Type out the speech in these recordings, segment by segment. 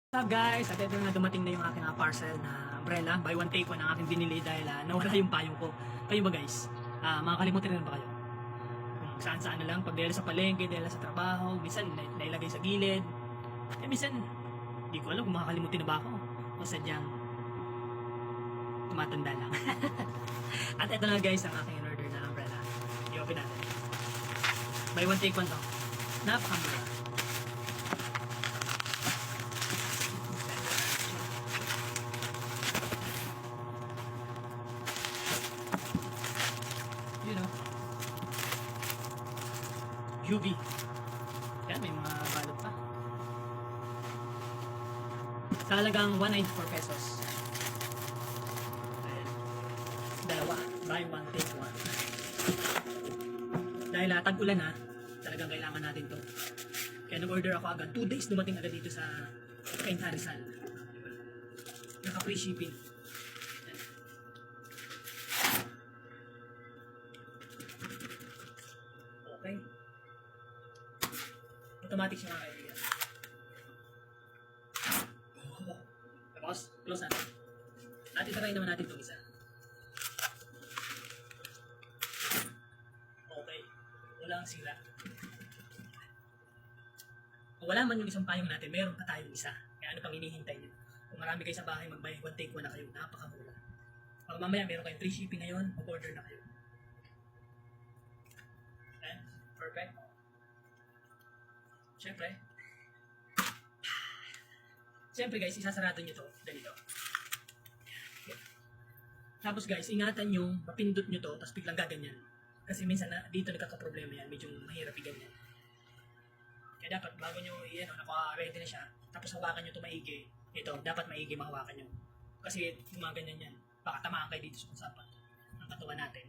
What's up guys? At ito na dumating na yung aking parcel na umbrella. Buy one take one ang aking binili dahil nawala yung payong ko. Kayo ba guys? Makakalimutan rin ba kayo? Kung saan-saan na lang. Pag dahil sa palengke, dahil sa trabaho, minsan nailagay sa gilid. Minsan, hindi ko alam kung makakalimutin na ba ako. O sadyang tumatanda lang. At ito na guys ang aking in-order na umbrella. I-open natin. Buy one take one to. Napakamura. You know, UV. Yan, may mga balot pa. Sa halagang 194 pesos. Ayan. Dalawa. Buy one, take one. Dahil tag-ulan talagang kailangan natin to. Kaya nag-order ako agad. 2 days dumating agad dito sa Cainta Rizal. Naka-free shipping. Okay. Automatic siya mga kaibigan. Tapos, close natin. At itry naman natin itong isa. Okay. Walang sira. Kung wala man yung isang payong natin, meron pa tayong isa. Kaya ano pang hinihintay nyo? Kung marami kayo sa bahay, mag-buy one take one na kayo. Napakamura. Pag mamaya meron kayong free shipping ngayon, mag-order na kayo. Perfect. Siyempre guys, isasarado nyo to. Ganito. Tapos guys, ingatan nyo, mapindot nyo to, tapos biglang gaganyan. Kasi minsan dito nagkakaproblema yan, medyo mahirap i-ganyan. Kaya dapat bago nyo, naka-ready na siya, tapos hawakan nyo to maigi. Ito, dapat maigi mahawakan nyo. Kasi gumaganyan yan. Baka tamaan kayo dito sa usapan ng katawan natin.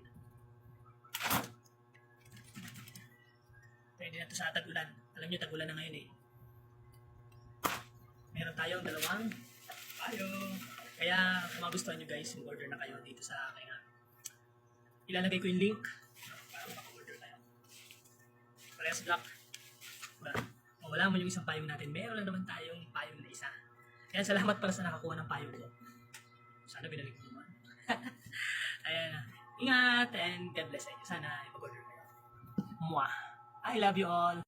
Pwede na ito sa tag-ulan. Alam nyo, tag-ulan na ngayon eh. Meron tayong dalawang payong. Kaya kung magustuhan nyo guys, mag-order na kayo dito sa aking ilalagay ko yung link para maka-order tayo. Parehas black. Kung wala mo yung isang payong natin, meron na naman tayong payong na isa. Kaya salamat para sa nakakuha ng payong ko. Sana binalik ko naman. Ayan. Ingat and God bless sa inyo. Sana mag-order kayo. Mwah! I love you all.